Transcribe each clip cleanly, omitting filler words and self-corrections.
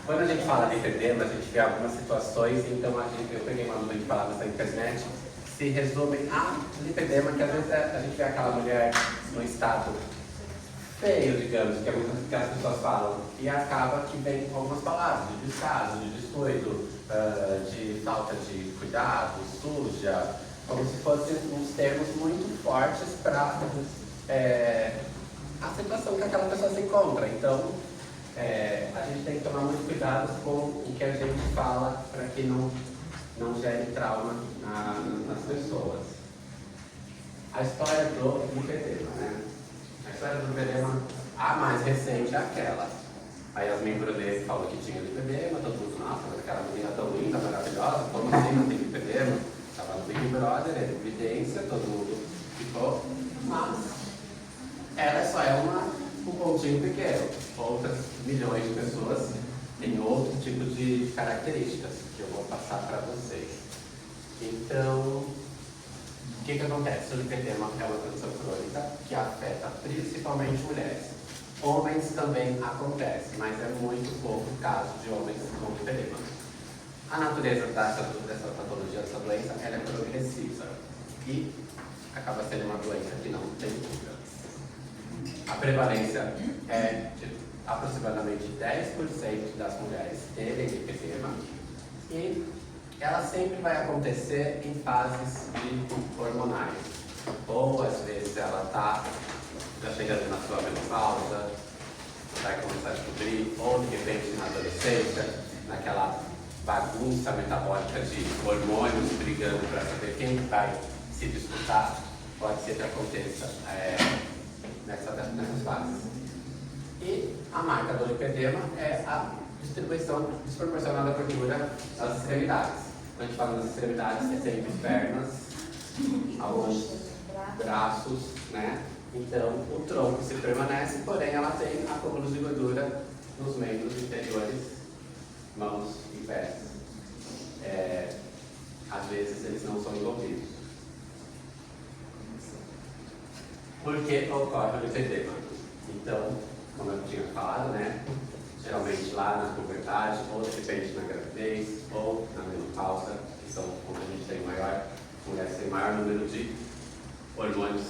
Quando a gente fala de lipedema, a gente vê algumas situações, então eu peguei uma nuvem de palavras da internet que se resume a lipedema, que às vezes a gente vê aquela mulher no estado feio, digamos, que é muito que as pessoas falam, e acaba que vem com algumas palavras de descaso, de descuido, de falta de cuidado, suja, como se fossem uns termos muito fortes para a situação que aquela pessoa se encontra. Então, a gente tem que tomar muito cuidado com o que a gente fala para que não gere trauma nas pessoas. A história do lipedema, né? A história do lipedema, a mais recente é aquela. A Yasmin Brunet falou que tinha lipedema, todo mundo, nossa, mas aquela menina tão linda, maravilhosa, como assim não tem lipedema? Estava no Big Brother, é evidência, todo mundo ficou, mas ela só é um pontinho pequeno. Outras milhões de pessoas têm outro tipo de características que eu vou passar para vocês. Então, o que acontece? O lipedema é uma condição crônica que afeta principalmente mulheres. Homens também acontece, mas é muito pouco o caso de homens com lipedema. A natureza dessa patologia, dessa doença, ela é progressiva e acaba sendo uma doença que não tem cura. A prevalência é de aproximadamente 10% das mulheres terem lipedema e ela sempre vai acontecer em fases hormonais. Ou às vezes ela já chegando na sua menopausa, vai começar a descobrir, ou de repente na adolescência, naquela bagunça metabólica de hormônios brigando para saber quem vai se disputar, pode ser que aconteça nessas fases. E a marca do lipedema é a distribuição desproporcional da gordura nas extremidades. Quando a gente fala nas extremidades, é sempre pernas, alguns braços, né? Então, o tronco se permanece, porém ela tem acúmulos de gordura nos membros inferiores, mãos e pés. Às vezes eles não são envolvidos. Por que ocorre o lipedema? Então, como eu tinha falado, né? Geralmente lá na puberdade, ou de repente na gravidez, ou na menopausa, que são onde a gente tem mulheres têm maior número de hormônios.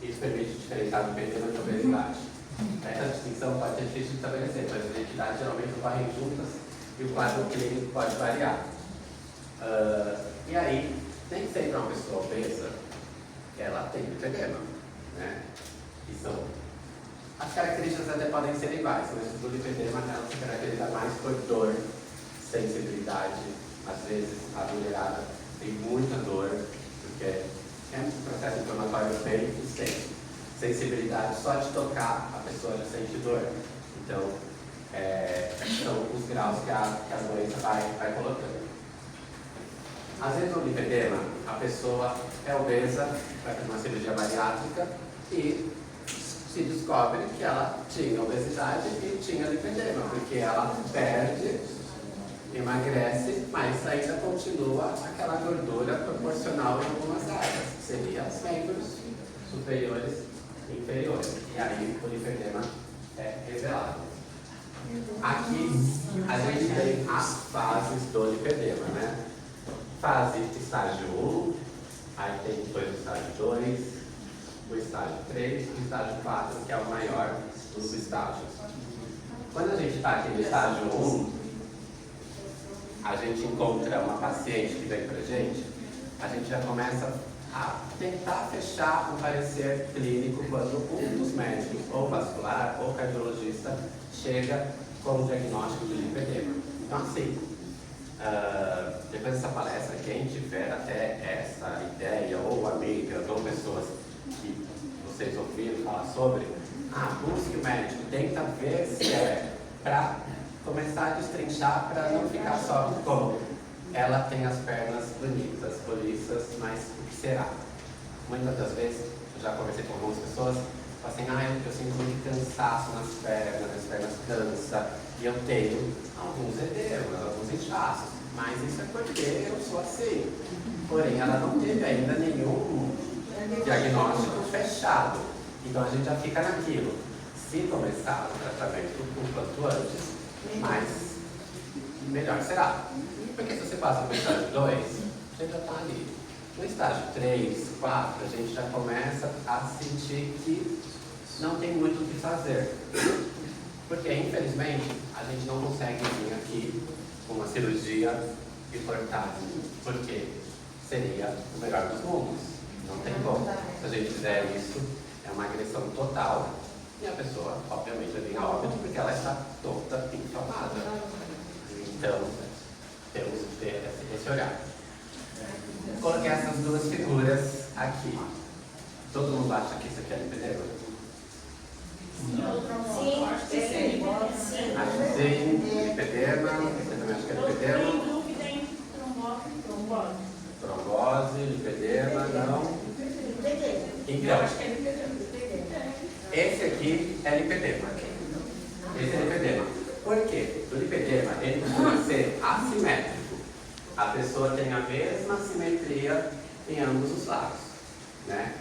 Isso permite diferenciar o lipedema de obesidade. Essa distinção pode ser difícil de estabelecer, mas as entidades geralmente ocorrem juntas e o quadro clínico pode variar. E aí, nem sempre uma pessoa obesa, ela tem lipedema, né? Que são as características até podem ser iguais, mas o lipedema ela se caracteriza mais por dor, sensibilidade. Às vezes a mulherada tem muita dor, porque é um processo inflamatório bem extenso. Sensibilidade, só de tocar a pessoa já sente dor. Então, são os graus que a doença vai colocando. Às vezes no lipedema, a pessoa é obesa, vai fazer uma cirurgia bariátrica e se descobre que ela tinha obesidade e tinha lipedema, porque ela perde, emagrece, mas ainda continua aquela gordura proporcional em algumas áreas, que seriam os membros superiores e inferiores. E aí o lipedema é revelado. Aqui a gente tem as fases do lipedema, né? Fase estágio 1, aí tem depois o estágio 2, o estágio 3 e o estágio 4, que é o maior dos estágios. Quando a gente está aqui no estágio 1, a gente encontra uma paciente que vem pra gente, a gente já começa a tentar fechar um parecer clínico quando um dos médicos, ou vascular ou cardiologista, chega com o diagnóstico de lipedema. Então assim, depois dessa palestra, quem tiver até essa ideia, ou amigas, ou pessoas que vocês ouviram falar sobre, busque o médico, tenta ver se para começar a destrinchar, para não ficar só como ela tem as pernas bonitas, poliças, mas o que será? Muitas das vezes, eu já conversei com algumas pessoas, falam assim, eu sinto muito cansaço nas pernas, as pernas cansam, e eu tenho alguns edemas, alguns inchaços, mas isso é porque eu sou assim. Porém, ela não teve ainda nenhum diagnóstico fechado. Então a gente já fica naquilo. Se começar o tratamento o quanto antes, mais melhor será. Porque se você passa para o estágio 2, você já está ali. No estágio 3, 4, a gente já começa a sentir que não tem muito o que fazer. Porque, infelizmente, a gente não consegue vir aqui com uma cirurgia e cortar. Porque seria o melhor dos mundos. Não tem como. Se a gente fizer isso, é uma agressão total. E a pessoa, obviamente, vai vir a óbito porque ela está toda inflamada. Então, temos que ter esse olhar. Coloquei essas duas figuras aqui. Todo mundo acha que isso aqui é lipedema? Sim. Acho que sim, lipedema. Você também acha que é lipedema? Trombose, lipedema, não? Então, esse aqui é lipedema. Esse é lipedema. Por quê? O lipedema, ele costuma ser assimétrico. A pessoa tem a mesma simetria em ambos os lados, né?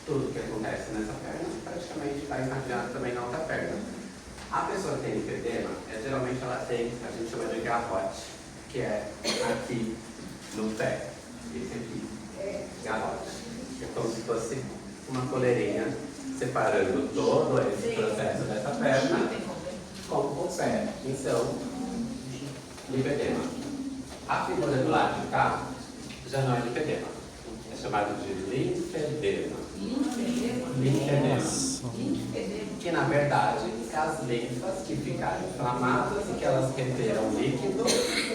Tudo que acontece nessa perna praticamente está irradiado também na outra perna. A pessoa que tem lipedema, geralmente ela tem, a gente chama de garrote, que é aqui no pé. Esse aqui, garrote. É como se fosse uma coleirinha separando todo esse processo dessa perna com o pé. Então, lipedema. A figura do lado de cá já não é lipedema. É chamado de linfedema. Linfedema. Que na verdade é as linfas que ficaram inflamadas e que elas reteram líquido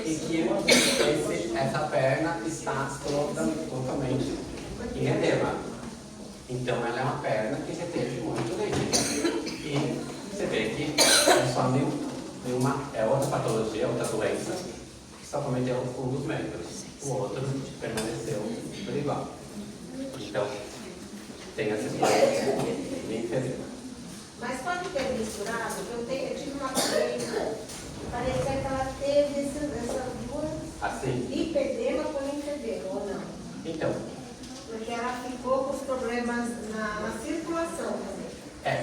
e que essa perna está totalmente em edema. Então ela é uma perna que reteve muito líquido. E você vê que é só nenhuma, é outra patologia, outra doença, que só cometeu um dos membros. O outro permaneceu por igual. Então, tem essa história linfedema. Mas pode ter misturado, eu tive uma paciente, parecia que ela teve essas duas Assim? lipedema com linfedema, ou não? Então. Porque ela ficou com os problemas na circulação também.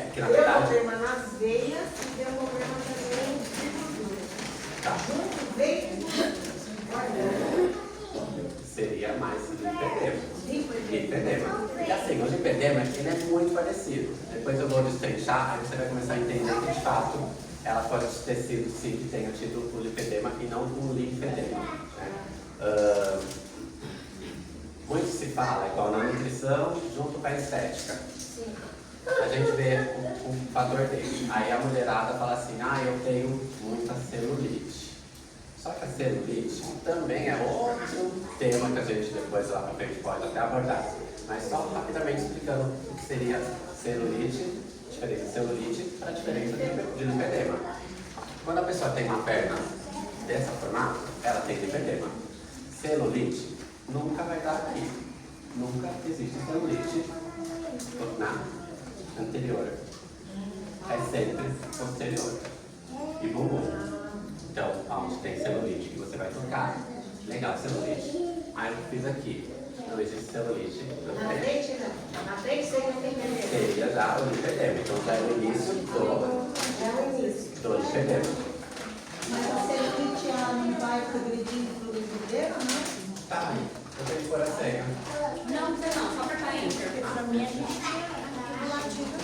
Porque na deu verdade. Problema nas veias e deu problema também de gordura. Tá. Junto, veio Seria mais lipedema. E assim, o lipedema ele é muito parecido. Depois eu vou destrinchar, aí você vai começar a entender que de fato ela pode ter sido sim que tenha tido o lipedema e não o linfedema. Né? Muito se fala, igual na nutrição, junto com a estética. Sim. A gente vê o fator dele. Aí a mulherada fala assim, eu tenho muita celulite. Só que a celulite também é outro tema que a gente depois lá pra frente pode até abordar. Mas só rapidamente explicando o que seria celulite, diferença de celulite para a diferença de lipedema. Quando a pessoa tem uma perna dessa formato, ela tem lipedema. Celulite nunca vai dar aqui. Nunca existe celulite na anterior. É sempre posterior. E bumbum. Então, onde tem celulite que você vai tocar, legal, celulite. Aí eu fiz aqui, não existe celulite. Na frente não. Na frente você não tem lipedema. Seria já o lipedema, então já é o início do lipedema. Mas a celulite ela não vai progredindo para o lipedema, não? Tá aí, eu tenho que pôr a senha. Não, você não, só apertar Enter. Para mim a gente tem latido.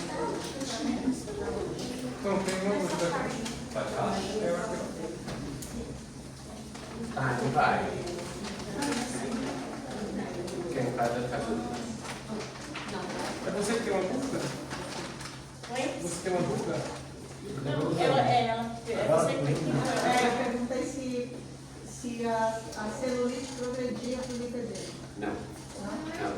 Então, tem uma dúvida. Pode falar. Tá, então vai. Quem faz vai ficar dúvida? É você que tem uma dúvida? Oi? Você tem uma dúvida? Você que tem que Eu perguntei se a celulite progredia para o lipedema. Não. Não.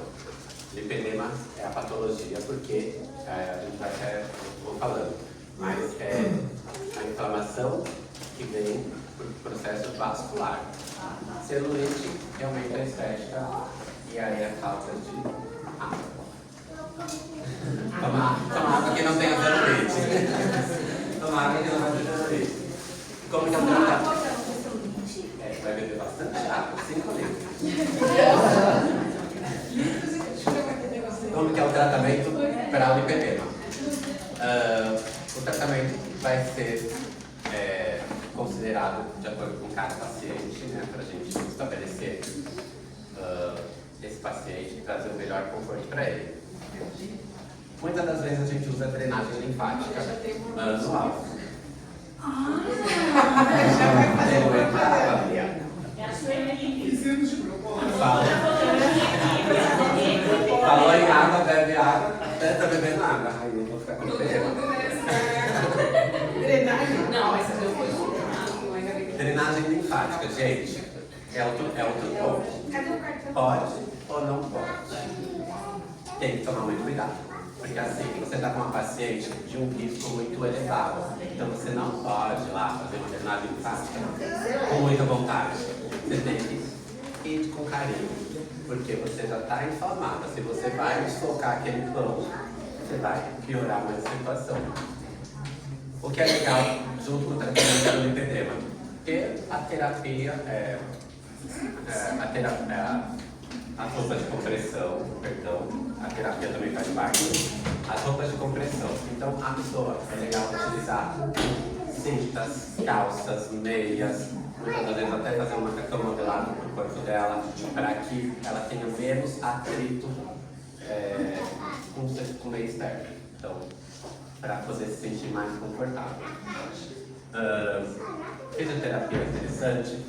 Lipedema é a patologia porque a gente vai até vou falando, mas é a inflamação que vem por processo vascular. Celulite realmente é estética e aí é falta de água. Toma água que não tem celulite. Toma água que não vai ter celulite. Como que é o tratamento? Vai beber bastante água, 5 litros. Como que é o tratamento para o lipedema? O tratamento vai ser com considerado de acordo com cada paciente, né, para a gente estabelecer esse paciente e trazer o melhor conforto para ele. Muitas das vezes a gente usa drenagem linfática manual. É a sua equipe. Fizemos de propósito. Falou em água, bebe água, tá bebendo água. Ai, não vou ficar com pena. Não, essa não foi super. Drenagem linfática, gente, é outro ponto. Cadê o cartão? Pode ou não pode? Tem que tomar muito cuidado. Porque assim, você está com uma paciente de um risco muito elevado. Então você não pode ir lá fazer uma drenagem linfática com muita vontade. Você tem que ir com carinho. Porque você já está inflamada. Se você vai desfocar aquele pão, você vai piorar mais a situação. O que é legal junto com o tratamento do lipedema. Porque a terapia as roupas de compressão, perdão, a terapia também faz parte. As roupas de compressão. Então a pessoa é legal utilizar cintas, calças, meias, muitas das vezes até fazer uma macacão modelado no corpo dela, para que ela tenha menos atrito com o meio externo. Então, para poder se sentir mais confortável. Fisioterapia é interessante,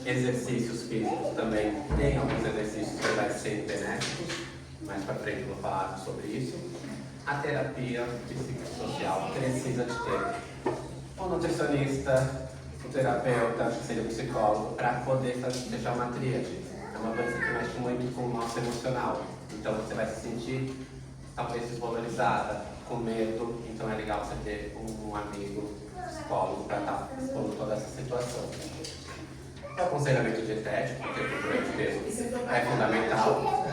exercícios físicos também, tem alguns exercícios que vai ser benéficos, mais para frente eu vou falar sobre isso. A terapia psicossocial precisa de ter um nutricionista, um terapeuta, que seja um psicólogo, para poder deixar uma tríade. É uma coisa que mexe muito com o nosso emocional, então você vai se sentir talvez desvalorizada, com medo, então é legal você ter um amigo psicólogo para estar expondo toda essa situação. O aconselhamento dietético, porque o controle de peso é fundamental.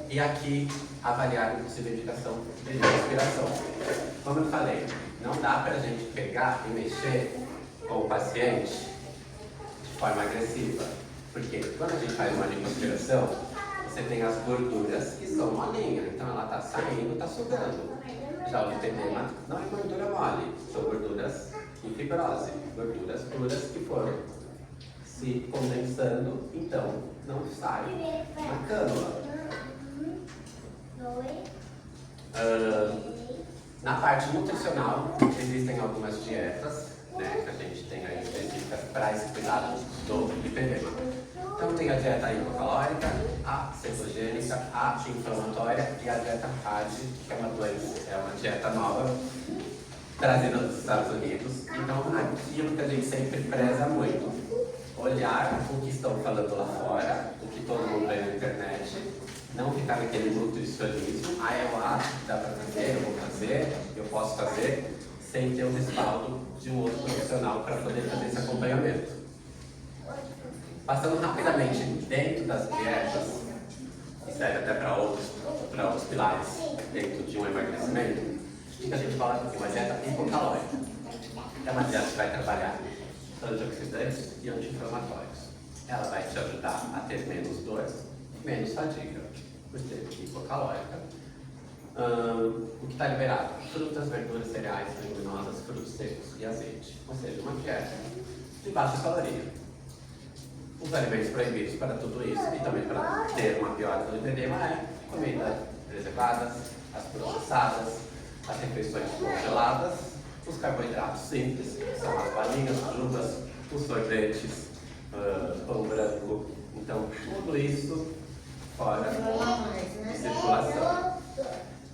E aqui avaliar a possível indicação de respiração. Como eu falei, não dá para a gente pegar e mexer com o paciente de forma agressiva, porque quando a gente faz uma lipoaspiração, você tem as gorduras que são molinhas, então ela está saindo, está sugando. Já o lipedema não é gordura mole, são gorduras em fibrose, gorduras duras que foram se condensando, então não sai na cânula. Na parte nutricional, existem algumas dietas, né, que a gente tem aí específicas para esse cuidado do lipedema. Então tem a dieta hipocalórica, a cetogênica, a anti-inflamatória e a dieta RAD, que é uma dieta nova, trazida dos Estados Unidos. Então aquilo que a gente sempre preza muito, olhar o que estão falando lá fora, o que todo mundo vê na internet, não ficar naquele nutricionismo, eu acho que dá para fazer, eu vou fazer, eu posso fazer, sem ter o respaldo de um outro profissional para poder fazer esse acompanhamento. Passando rapidamente dentro das dietas, e serve até para outros pilares dentro de um emagrecimento, o que a gente fala aqui? Uma dieta hipocalórica. É uma dieta que vai trabalhar antioxidantes e anti-inflamatórios. Ela vai te ajudar a ter menos dor, menos fadiga, por ser hipocalórica. O que está liberado? Frutas, verduras, cereais, leguminosas, frutos secos e azeite. Ou seja, uma dieta de baixa caloria. Os alimentos proibidos para tudo isso e também para ter uma piora do lipedema é comida reservadas, as processadas, as refeições congeladas, os carboidratos simples, que são as balinhas, as uvas, os sorvetes, pão branco. Então, tudo isso fora de circulação.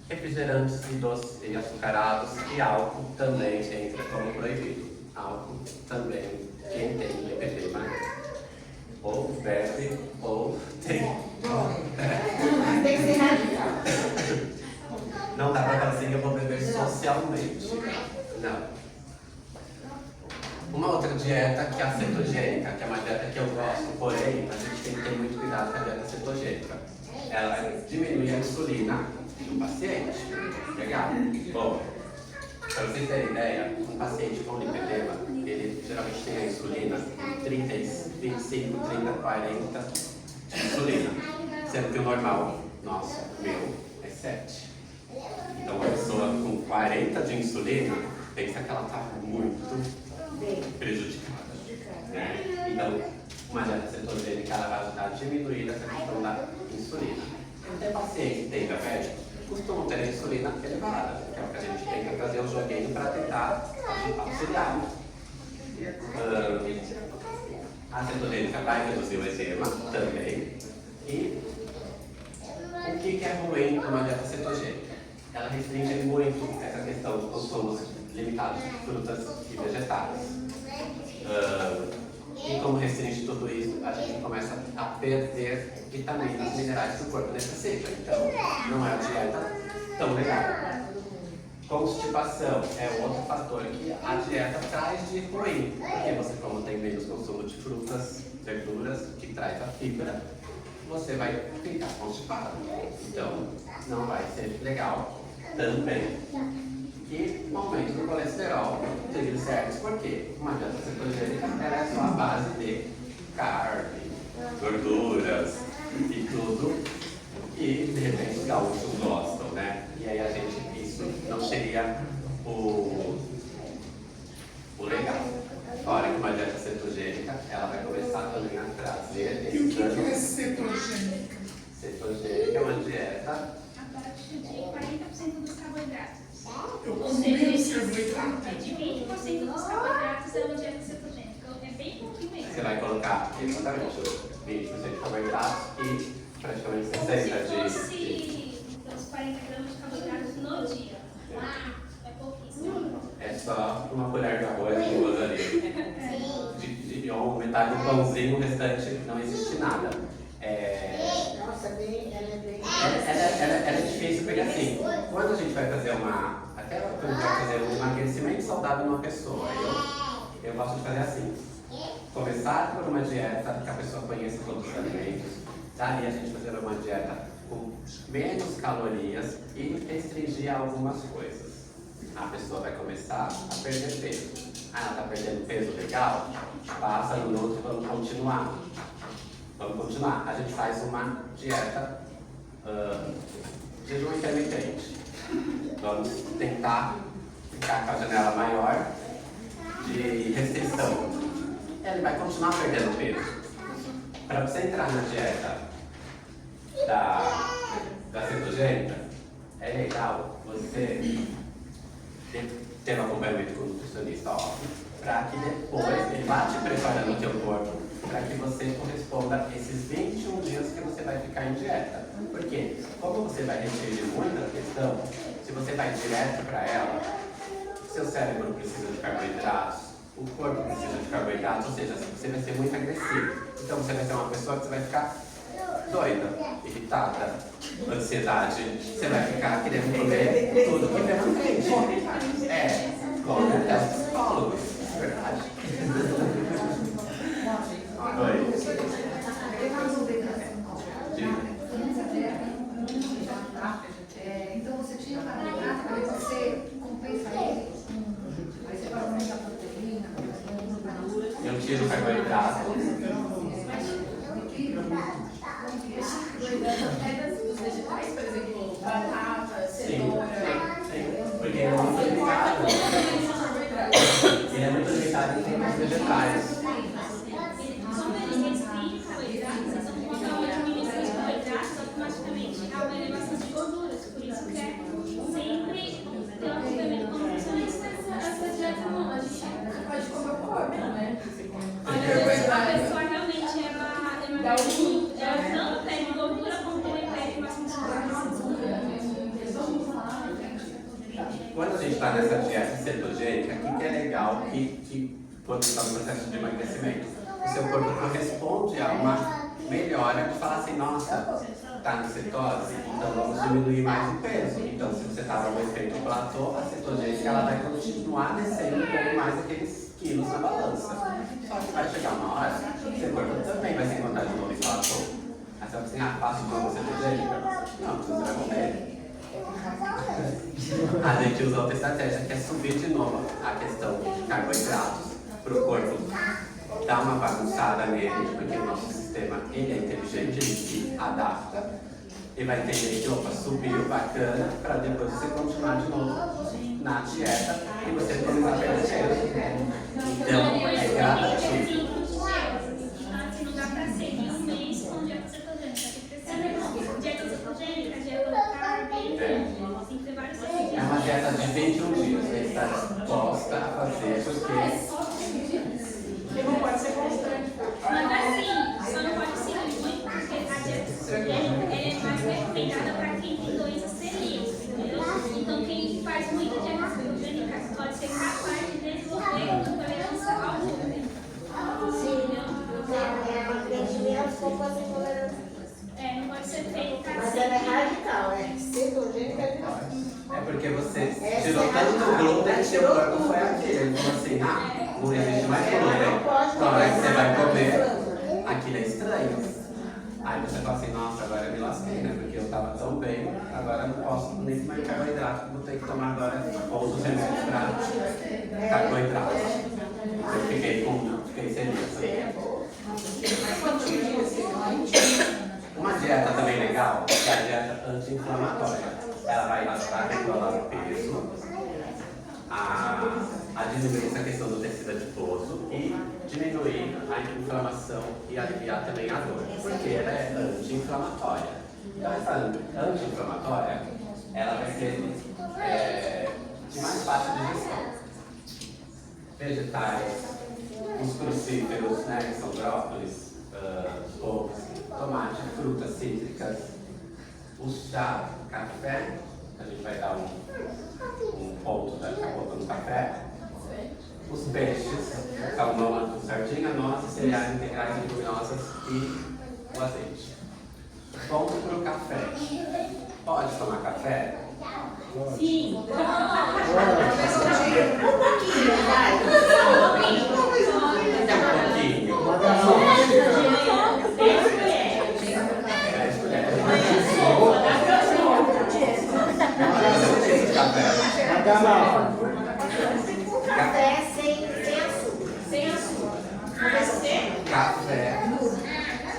Refrigerantes e doces e açucarados e álcool também entra como proibido. Álcool também, quem tem lipedema, ou bebe ou tem. Tem que ser radical. Não dá pra falar assim, eu vou beber socialmente. Não. Uma outra dieta que é a cetogênica, que é uma dieta que eu gosto, porém a gente tem que ter muito cuidado com a dieta cetogênica. Ela diminui a insulina do paciente. Legal? Bom, para vocês terem ideia, um paciente com lipedema, ele geralmente tem a insulina 30, 25, 30, 40 de insulina. Sendo que o normal, nosso, meu, é 7. Então uma pessoa com 40 de insulina, pensa que ela está muito prejudicada. Né? Então, uma dieta cetogênica ela vai ajudar a diminuir essa questão da insulina. Até pacientes que têm diabetes costumam ter a insulina elevada, que é o que a gente tem que trazer o joguinho para tentar auxiliar. A cetogênica vai reduzir o edema também. E o que é ruim numa dieta cetogênica? Ela restringe muito essa questão dos consumos limitados de frutas e vegetais. E como restringe tudo isso, a gente começa a perder vitaminas, minerais que o corpo necessita. Então, não é uma dieta tão legal. Constipação é outro fator que a dieta traz de ruim. Porque você, como tem menos consumo de frutas, verduras, que traz a fibra, você vai ficar constipado. Então, não vai ser legal também. E o aumento do colesterol, triglicéridos, porque uma dieta cetogênica ela é só a base de carne, gorduras e tudo. E de repente os gaúchos gostam, né? E aí a gente, isso não seria o legal. Fora que uma dieta cetogênica, ela vai começar também a trazer E o esses que é danos. cetogênica? Cetogênica é uma dieta A partir de 40% dos carboidratos. Eu Ou como seja, menos de carboidrato. 20% dos carboidratos é uma dieta cetogênica. É bem pouquinho mesmo. você vai colocar exatamente os 20% de carboidratos e praticamente Como 60% se de. fosse os 40 gramas de carboidratos no dia. É pouquíssimo. É só uma colher de arroz, duas ali. Ou metade do pãozinho, o restante não existe nada. Nossa, ela é bem. Ela é difícil porque assim, quando a gente vai fazer até quando a gente vai fazer um emagrecimento saudável numa pessoa, eu gosto de fazer assim. Começar por uma dieta que a pessoa conheça todos os alimentos, daí a gente fazer uma dieta com menos calorias e restringir algumas coisas. A pessoa vai começar a perder peso. Ah, ela está perdendo peso legal? Passa no outro, vamos continuar. Vamos continuar. A gente faz uma dieta jejum intermitente. Vamos tentar ficar com a janela maior de restrição. Ele vai continuar perdendo peso. Para você entrar na dieta da cetogênica, é legal você ter um acompanhamento com o nutricionista, óbvio, para que depois ele vá te preparando o teu corpo para que você corresponda a esses 21 dias que você vai ficar em dieta. Porque, como você vai restringir muito a questão, se você vai direto para ela, seu cérebro precisa de carboidratos, o corpo precisa de carboidratos, ou seja, você vai ser muito agressivo. Então você vai ser uma pessoa que você vai ficar doida, irritada, ansiedade, você vai ficar querendo comer tudo que vem na frente. Come até os psicólogos, é verdade. Oi. Então você tinha carboidrato, aí você compensa ele. Aí você vai aumentar a proteína, gordura. Eu tiro carboidrato. Dos vegetais, por exemplo, batata, Sim, cenoura. sim. Porque ele é muito limitado. Ele é muito limitado em termos vegetais. Como ele restringe carboidratos, então quando há uma diminuição de carboidratos, automaticamente há uma elevação de gorduras. Por isso que é sempre ter um acompanhamento com o nutricionista essa dieta nova. Você pode comer o corpo, né? Olha, às vezes a pessoa realmente ela não perde gordura como também perde mais Quando a gente está nessa dieta cetogênica, o que é legal que quando está no processo de emagrecimento, o seu corpo corresponde a uma melhora de falar assim, nossa, está na cetose, então vamos diminuir mais o peso. Então, se você estava no efeito platô, a cetogênica ela vai continuar descendo um pouco mais aqueles quilos na balança. Só que vai chegar uma hora que seu corpo também vai se encontrar de novo em platô. Aí você vai assim, faço de novo cetogênica? Não, você vai morrer. A gente usa outra estratégia que é subir de novo a questão de carboidratos para o corpo dar uma bagunçada nele, porque o nosso sistema ele é inteligente, ele se adapta e vai entender que opa, subiu, bacana, para depois você continuar de novo na dieta e você começar a perder peso. porque Que não pode ser constante. Mas assim, só não pode seguir muito porque a dieta cetogênica ela é mais recomendada para quem tem doença celíaca, entendeu? Então quem faz muita dieta cetogênica pode ser capaz de desenvolver intolerância ao glúten. Entendimento como você intolerância. Não pode ser feito para Mas ela é radical, é cetogênica é demais. é porque você Essa tirou é tanto radical. glúten, seu Tirou corpo tudo. foi aquele. Ele falou assim, não existe mais Ela não glúten. pode Então, a hora que você vai comer comer, aquilo é estranho. Aí você fala assim, nossa, agora eu me lasquei, né? Porque eu tava tão bem, agora eu não posso nem mais carboidrato, vou ter que tomar agora outros remédios para carboidrato. Eu fiquei sem isso. Uma dieta também legal é a dieta anti-inflamatória. Ela vai ajudar a controlar o peso, a diminuir essa questão do tecido adiposo e diminuir a inflamação e aliviar também a dor, porque ela é anti-inflamatória. Então essa anti-inflamatória, ela vai ser de mais fácil digestão. Vegetais, os crucíferos, né, que são brócolis, couves, tomate, frutas cítricas, o chá, café, a gente vai dar um ponto daqui a pouco no café, os peixes, salmão, sardinha, nossa, cereais integrais, leguminosas e o azeite. Ponto para o café. Pode tomar café? Sim. Um pouquinho, vai. Café sem açúcar. Sem açúcar. Café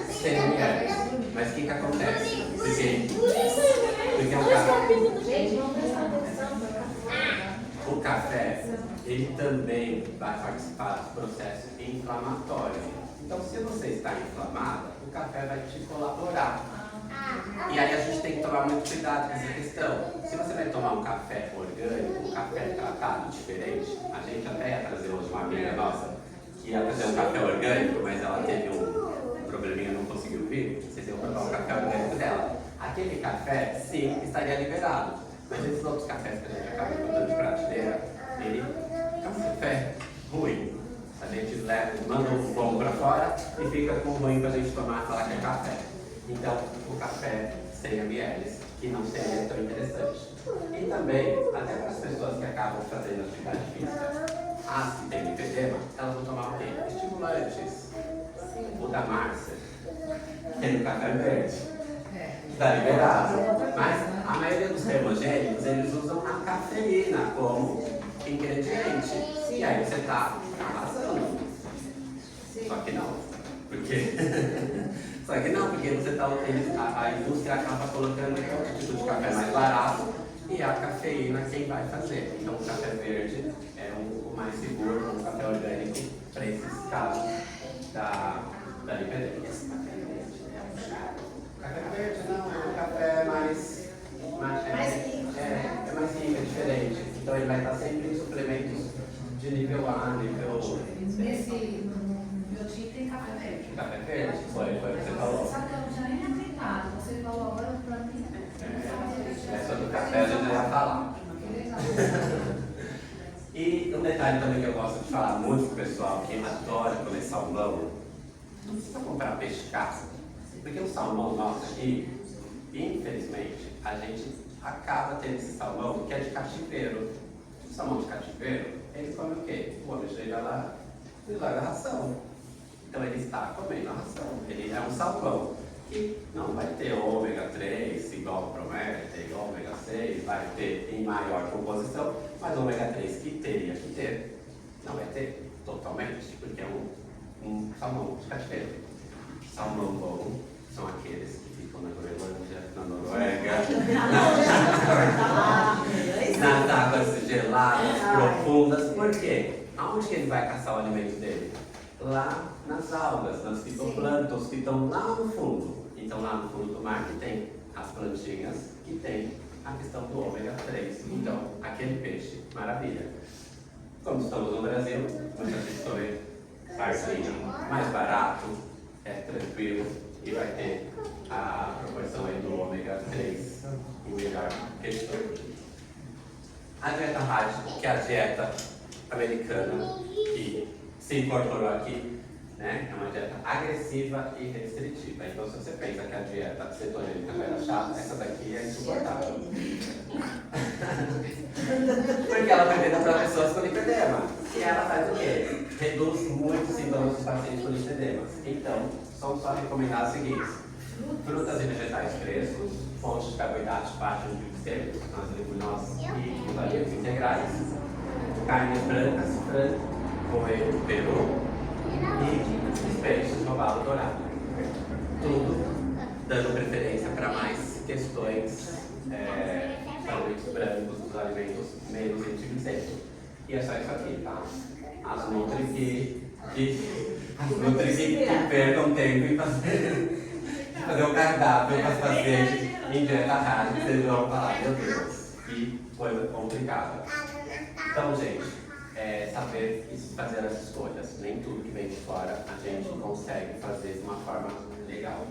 sem mulheres. Mas o que acontece? Porque o café, Gente, vamos prestar atenção. o café, ele também vai participar do processo inflamatório. Então, se você está inflamada, o café vai te colaborar. E aí a gente tem que tomar muito cuidado com essa questão. Se você vai tomar um café orgânico, um café tratado diferente, a gente até ia trazer hoje uma amiga nossa que ia trazer um café orgânico, mas ela teve um probleminha, não conseguiu vir. Vocês iam provar o café orgânico dela. Aquele café, sim, estaria liberado. Mas esses outros cafés que a gente acaba botando de prateleira, ele é um café ruim. A gente manda o bom para fora e fica com o ruim para a gente tomar e falar que é café. Então, o café 100 ml, que não seria tão interessante. E também, até para as pessoas que acabam fazendo atividade física, as que têm lipedema, elas vão tomar o quê? Estimulantes. O da Márcia tem o café verde. Está liberado. Mas a maioria dos termogênicos, eles usam a cafeína como ingrediente. E aí você está arrasando. Só que não. Porque você tá, a indústria acaba colocando outro tipo de café mais barato e a cafeína quem vai fazer. Então o café verde é o mais seguro, um café orgânico para esses casos da lipedema. Café verde não, é um café mais rico, é diferente. Então ele vai estar sempre em suplementos de nível A, nível... Nesse, no meu time tem café verde. Café verde, foi o que você falou. Só que eu já nem acreditado. Você falou agora pra mim. Sobre o café a gente já ia falar. E um detalhe também que eu gosto de falar muito pro pessoal que adora comer salmão, não precisa comprar peixe casca. Porque o salmão nosso aqui, infelizmente, a gente acaba tendo esse salmão que é de cativeiro. O salmão de cativeiro, ele come o quê? O homem chega lá e larga a ração. Então ele está comendo a ração. Ele é um salmão que não vai ter ômega 3 igual promete, igual ômega 6, vai ter em maior composição, mas o ômega 3 que teria que ter, não vai ter totalmente, porque é um salmão de cativeiro. Salmão bom são aqueles que ficam na Groenlândia, na Noruega, nas águas geladas, profundas. Por quê? Aonde que ele vai caçar o alimento dele? Lá nas algas, nos fitoplânctons que estão lá no fundo. Então lá no fundo do mar que tem as plantinhas que tem a questão do ômega 3. Então, aquele peixe, maravilha. Como estamos no Brasil, você vai escolher sardinha mais barato, é tranquilo e vai ter a proporção aí do ômega 3 e melhor questão. A dieta Hajj, que é a dieta americana que se incorporou aqui, né? É uma dieta agressiva e restritiva. Então, se você pensa que a dieta cetogênica era chata, essa daqui é insuportável. Porque ela foi feita para pessoas com lipedema. E ela faz o quê? Reduz muito os sintomas dos pacientes com lipedemas. Então, são só recomendados os seguintes: frutas e vegetais frescos, fontes de carboidratos baixos em glicêmicos, as leguminosas e os alimentos integrais, carnes brancas, frango, coelho, peru e os peixes robalo dourado. Tudo dando preferência para mais questões alimentos brancos, dos alimentos menos antiglicêmicos. E é só isso aqui, tá? As Nutri que percam tempo em fazer um cardápio para os pacientes em dieta rádio, vocês vão falar, meu Deus, que coisa complicada. Então, gente, saber fazer as escolhas. Nem tudo que vem de fora a gente consegue fazer de uma forma legal.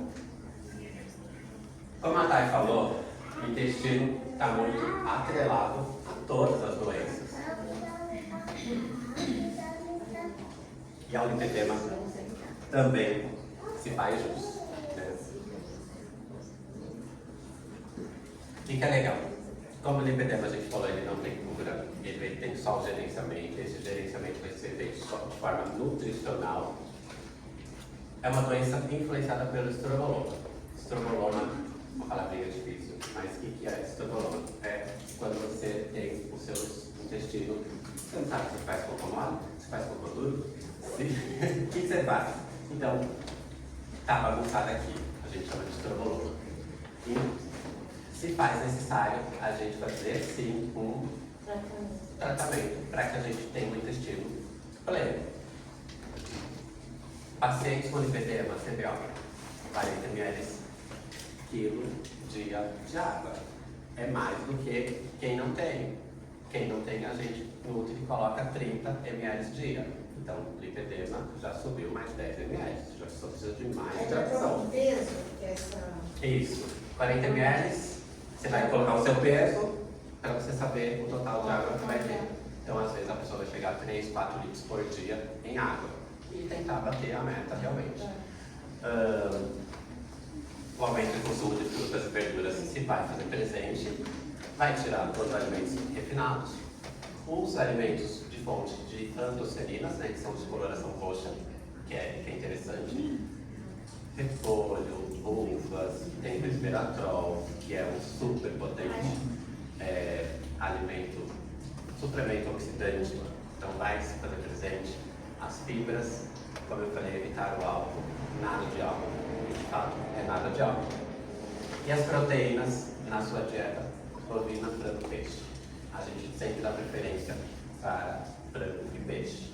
Como a Thay falou, o intestino está muito atrelado a todas as doenças. E ao lipedema também se faz jus. Né? O que é legal? Como o lipedema, a gente falou, ele não tem cura, ele tem só o gerenciamento. Esse gerenciamento vai ser feito só de forma nutricional. É uma doença influenciada pelo estroboloma. Estroboloma, uma palavrinha difícil, mas o que é estroboloma? É quando você tem os seus intestinos, você não sabe se faz cocô mole, se faz cocô duro. O que você faz? Então, tá bagunçado aqui, a gente chama de estroboloma. E se faz necessário a gente fazer sim um tratamento para que a gente tenha um intestino pleno. Pacientes com lipedema, CBO, 40 ml quilo dia de água. É mais do que quem não tem. Quem não tem, a gente nutre e coloca 30 ml dia. Então, lipedema já subiu mais 10 ml, já só precisa de mais hidratação. Peso, Isso, 40 ml, você vai colocar o seu peso para você saber o total de água que vai ter. Então, às vezes, a pessoa vai chegar a 3, 4 litros por dia em água e tentar bater a meta realmente. O aumento do consumo de frutas e verduras se vai fazer presente, vai tirar todos os alimentos refinados, os alimentos de fonte de antocianinas, né, que são de coloração roxa, que é interessante, repolho, uvas, tem resveratrol, que é um super potente alimento, suplemento oxidante, então vai se fazer presente. As fibras, como eu falei, evitar o álcool, nada de álcool, de fato é nada de álcool. E as proteínas na sua dieta, bovina, frango, peixe. A gente sempre dá preferência para frango e peixe.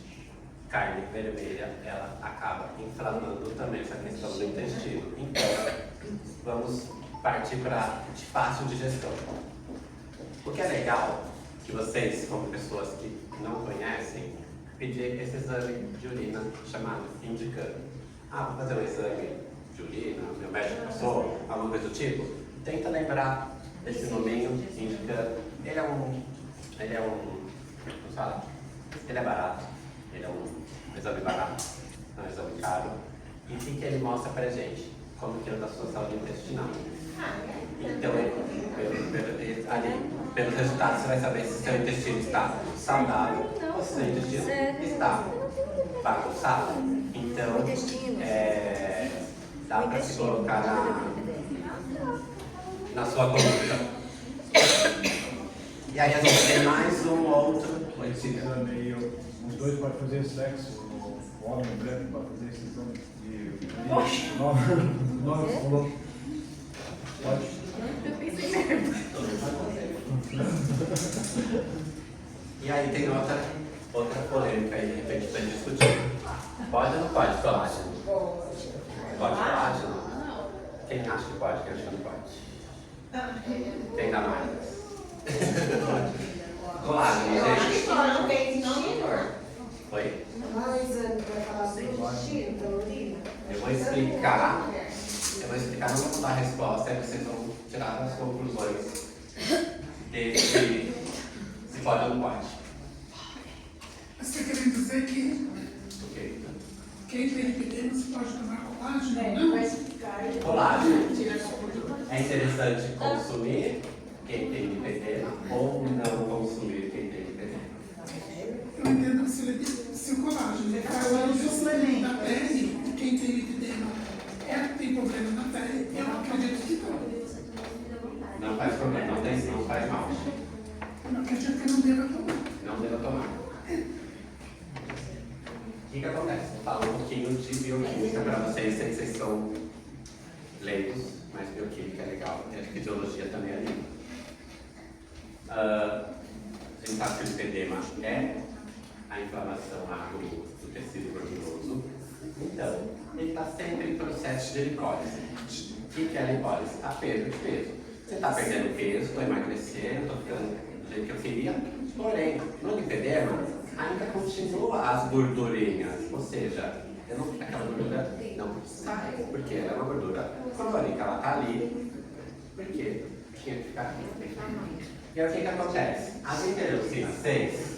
Carne vermelha, ela acaba inflamando também essa questão do intestino. Então, vamos partir para fácil digestão. O que é legal, que vocês, como pessoas que não conhecem, pedir esse exame de urina chamado indicando. Vou fazer um exame de urina, meu médico passou, alguma coisa do tipo. Tenta lembrar desse nominho, indicando. Ele é um, como fala? Ele é barato, ele é um exame barato, não é um exame caro. E o que ele mostra pra gente? Como que é da sua saúde intestinal. Então, pelos resultados, você vai saber se seu intestino está saudável ou se seu intestino está bagunçado. Então, dá para se colocar na sua conduta. E aí a gente tem mais um outro. Esse exame aí, os dois podem fazer sexo, o homem e a mulher pode fazer esse exame de nome falou. Pode? E aí tem outra polêmica aí, de repente, para discutir. Pode ou não pode colágeno? Pode. Pode colágeno? Quem acha que pode, quem acha que não pode? Quem dá mais? Colágeno, gente. Não tem intestino. Oi? Vai falar sobre o destino da urina? Eu vou explicar, não vou dar a resposta, aí vocês vão tirar as conclusões desse se pode ou não pode. Você está querendo dizer que Ok? quem tem lipidema se pode tomar colágeno? É, Não? vai explicar e Colágeno. tira a sua gordura. É interessante consumir quem tem lipedema ou não consumir quem tem lipedema? Eu entendo que se o colágeno faz o suplemento da pele, quem tem lipidema tem problema na pele, eu acredito que não. Não faz problema, não faz mal. Eu acredito que não deva tomar. Não deva tomar. O que acontece? Vou falar um pouquinho de bioquímica para vocês, sei que vocês são leigos, mas bioquímica é legal. E acho que fisiologia também é lindo. A gente sabe que o lipedema é a inflamação do tecido gorduroso. Então, ele está sempre em processo de lipólise. O que é a lipólise? A perda de peso. Você está perdendo peso, estou emagrecendo, estou ficando do jeito que eu queria, porém, no lipedema, ainda continua as gordurinhas, ou seja, aquela gordura não sai, porque ela é uma gordura crônica, ela está ali, porque tinha que ficar aqui. E aí o que acontece? A interleucina 6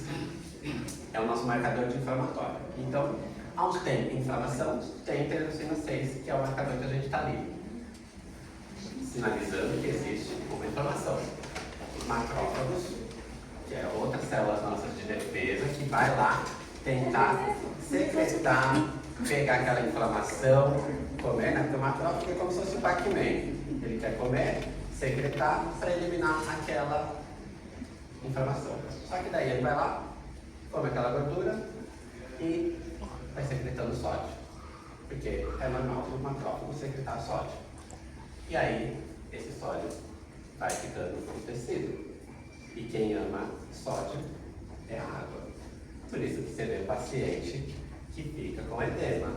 é o nosso marcador de inflamatório. Então, onde tem inflamação, tem interleucina 6, que é o marcador que a gente está ali, sinalizando que existe uma inflamação. Os macrófagos, que é outra célula nossa de defesa, que vai lá tentar secretar, pegar aquela inflamação, comer, né? Porque o macrófago é como se fosse um Pac-Man. Ele quer comer, secretar para eliminar aquela inflamação. Só que daí ele vai lá, come aquela gordura e vai secretando sódio. Porque é normal do macrófago secretar sódio. E aí, esse sódio vai ficando no tecido. E quem ama sódio é a água. Por isso que você vê paciente que fica com edema.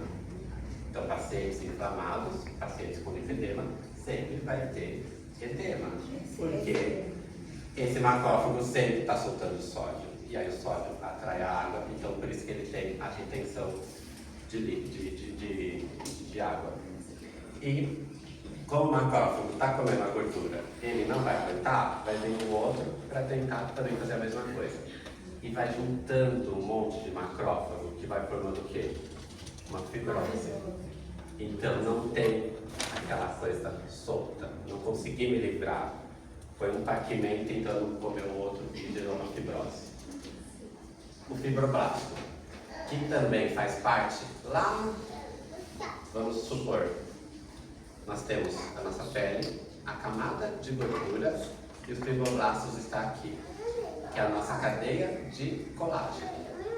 Então, pacientes inflamados, pacientes com lipedema, sempre vai ter edema. Porque esse macrófago sempre está soltando sódio. E aí o sódio atrai a água. Então, por isso que ele tem a retenção de água. E como o macrófago está comendo a gordura, ele não vai aguentar, vai vir um outro para tentar também fazer a mesma coisa. E vai juntando um monte de macrófago que vai formando o quê? Uma fibrose. Então não tem aquela coisa solta. Não consegui me livrar. Foi um Pac-Man tentando comer o outro e gerou uma fibrose. O fibroblasto, que também faz parte lá, vamos supor, nós temos a nossa pele, a camada de gordura e os fibroblastos está aqui, que é a nossa cadeia de colágeno.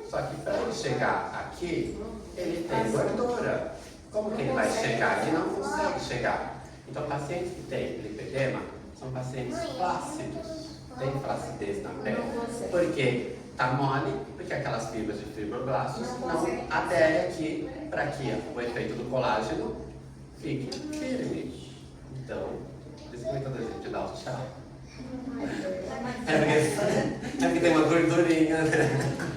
Só que para ele chegar aqui, ele tem gordura. Como que ele vai chegar? Ele não consegue chegar. Então, pacientes que têm lipedema são pacientes flácidos, tem flacidez na pele. Por quê? Está mole, porque aquelas fibras de fibroblastos não aderem aqui para que o efeito do colágeno fique firme. Então, por isso que muitas vezes a gente dá o tchau. É porque tem uma gordurinha, né?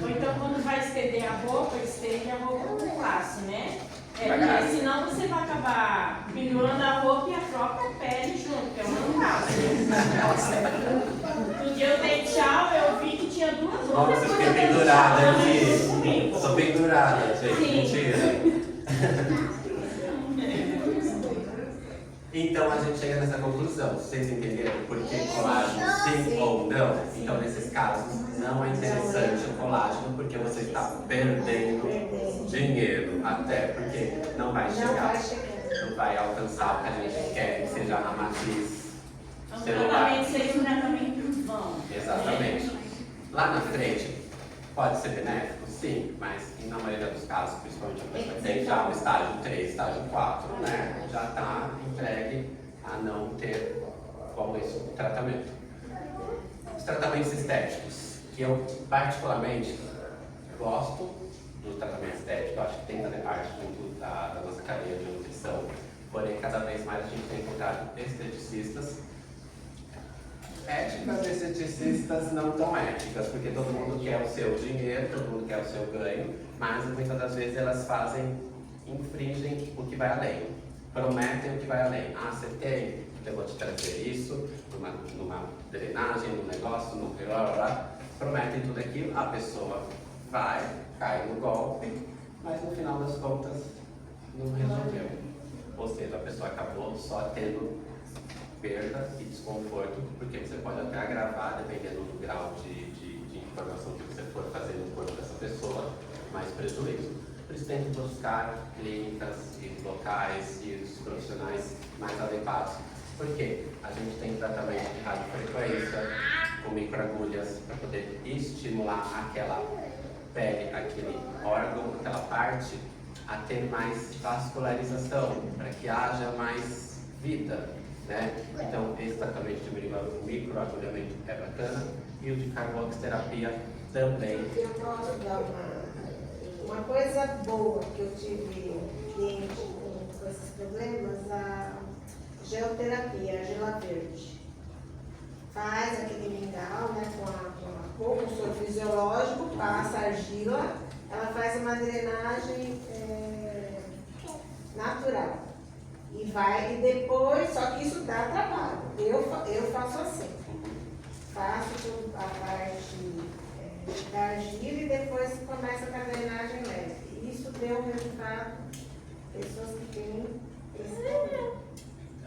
Ou então quando vai estender a roupa, estende a roupa com classe, né? Porque senão você vai acabar pendurando a roupa e a própria pele junto, que é um caso. No dia eu dei tchau, eu vi que tinha duas roupas. Nossa, eu fiquei pendurada aqui. Eu sou pendurada, gente. Mentira. Então a gente chega nessa conclusão. Vocês entenderam por que colágeno sim ou não? Então nesses casos não é interessante o colágeno porque você está perdendo dinheiro. Até porque não vai chegar, não vai alcançar o que a gente quer, que seja a matriz celular. Tratamento seria um tratamento vão. Exatamente. Lá na frente pode ser benéfico, sim, mas na maioria dos casos, principalmente a pessoa que tem já o estágio 3, estágio 4, né, já está entregue a não ter como esse tratamento. Os tratamentos estéticos, que eu particularmente gosto do tratamento estético, eu acho que tem que fazer parte muito da nossa cadeia de nutrição, porém cada vez mais a gente tem encontrado esteticistas Éticas e ceticistas não tão éticas, porque todo mundo quer o seu dinheiro, todo mundo quer o seu ganho, mas muitas das vezes elas infringem o que vai além, prometem o que vai além. Ah, você tem, eu vou te trazer isso, numa drenagem, num negócio, num prometem tudo aquilo, a pessoa vai, cai no golpe, mas no final das contas não resolveu. Ou seja, a pessoa acabou só tendo perda e desconforto, porque você pode até agravar, dependendo do grau de informação que você for fazer no corpo dessa pessoa, mais prejuízo. Por isso tem que buscar clínicas e locais e os profissionais mais adequados. Por quê? A gente tem tratamento de radiofrequência, com microagulhas, para poder estimular aquela pele, aquele órgão, aquela parte, a ter mais vascularização, para que haja mais vida, né? Então, esse tratamento de microagulhamento é bacana e o de carboxterapia também. Eu posso dar uma coisa boa que eu tive cliente com esses problemas, a geoterapia, a gela verde. Faz aquele mingau, né, com um soro fisiológico, passa argila, ela faz uma drenagem natural. E vai, e depois, só que isso dá trabalho. Eu faço assim. Faço a parte da argila e depois começa com a drenagem leve. Isso deu um resultado. Pessoas que têm esse problema.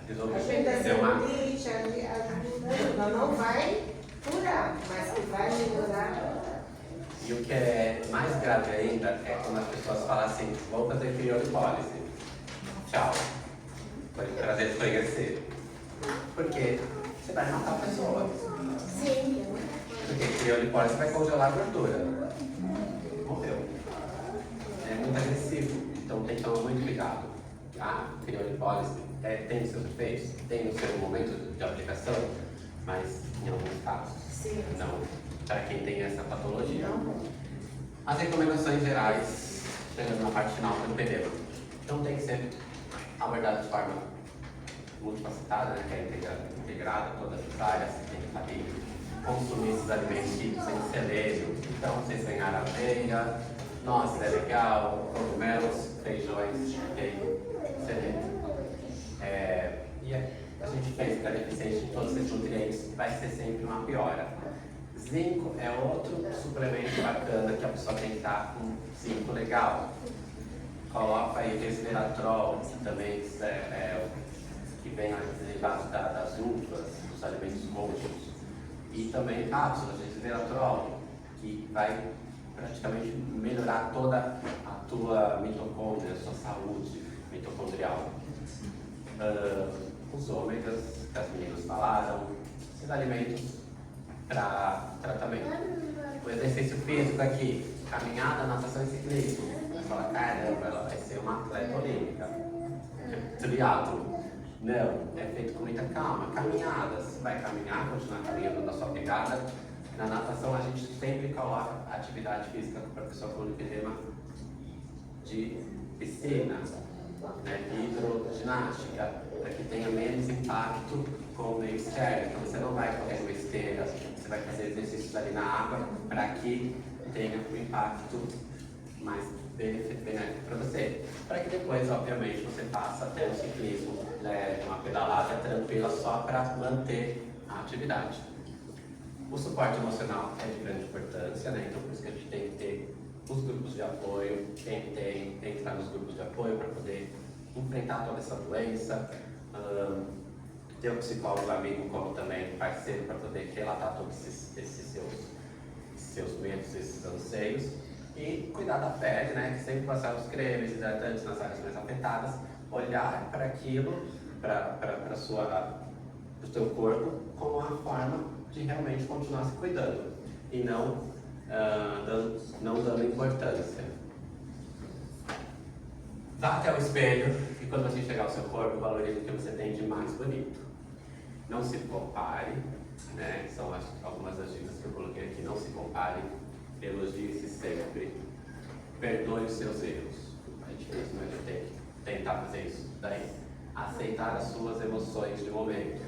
Ajuda a celulite, ajuda, não vai curar, mas que vai melhorar. E o que é mais grave ainda é quando as pessoas falam assim, vou fazer criolipólise. Tchau. Foi um prazer te conhecer. Porque você vai matar a pessoa. Sim. Porque criolipólise vai congelar a gordura. Morreu. É muito agressivo, então tem que tomar muito cuidado. A criolipólise tem seus efeitos, tem o seu momento de aplicação, mas em alguns casos. Sim. Não para quem tem essa patologia. As recomendações gerais, chegando na parte final do PDM. Então tem que ser abordado de forma multifacetada, né, que é integrada todas as áreas, tem que saber consumir esses alimentos ricos em selênio. Então, vocês ganharam aveia, nozes é legal, cogumelos, feijões, tem selênio. E a gente pensa que a deficiência de todos esses nutrientes vai ser sempre uma piora. Zinco é outro suplemento bacana que a pessoa tem que estar com zinco legal. Coloca aí resveratrol, que também que vem derivado das uvas, dos alimentos roxos. E também cápsulas de resveratrol, que vai praticamente melhorar toda a tua mitocôndria, a sua saúde mitocondrial. Os ômegas, que as meninas falaram, esses alimentos para tratamento. O exercício físico aqui, caminhada, natação e ciclismo. Você fala, caramba, ela vai ser uma atleta olímpica. Triatlo. Não, é feito com muita calma. Caminhadas, você vai caminhar, continuar caminhando na sua pegada. Na natação a gente sempre coloca atividade física para a pessoa com lipedema de piscina, né, hidroginástica, para que tenha menos impacto com o meio externo. Então você não vai correr uma esteira, você vai fazer exercícios ali na água para que tenha um impacto mais benéfico para você. Para que depois, obviamente, você passe até o ciclismo, uma pedalada tranquila só para manter a atividade. O suporte emocional é de grande importância, né? Então por isso que a gente tem que ter os grupos de apoio, quem tem que estar nos grupos de apoio para poder enfrentar toda essa doença. Ter um psicólogo amigo como também parceiro para poder relatar todos esses seus medos, esses anseios. E cuidar da pele, né? Que sempre passar os cremes hidratantes nas áreas mais afetadas, olhar para aquilo, para o seu corpo, como uma forma de realmente continuar se cuidando e não dando importância. Vá até o espelho e quando você enxergar o seu corpo, valorize o que você tem de mais bonito. Não se compare, né? São algumas das dicas que eu coloquei aqui. Não se compare, elogie-se sempre, perdoe os seus erros. A gente tem que tentar fazer isso. Daí, aceitar as suas emoções de momento.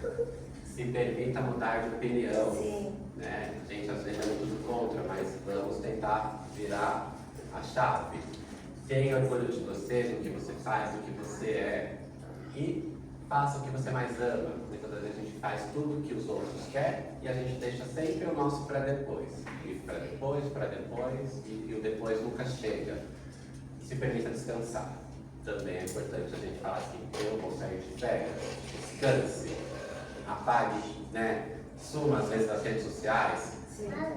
Se permita mudar de opinião. Sim. Né? A gente às vezes é muito contra, mas vamos tentar virar a chave. Tenha orgulho de você, do que você faz, do que você é. E faça o que você mais ama. Muitas vezes a gente faz tudo o que os outros querem e a gente deixa sempre o nosso para depois. E para depois, e o depois nunca chega. Se permita descansar. Também é importante a gente falar assim, eu vou sair de férias, descanse, apague, né? Suma às vezes das redes sociais,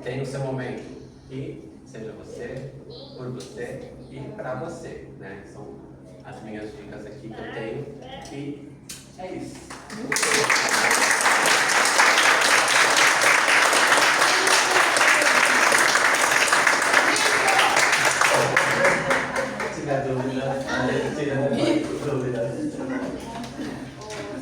tenha o seu momento e seja você, por você e para você, né? São as minhas dicas aqui que eu tenho e é isso. Se tiver dúvida, a gente tira dúvidas.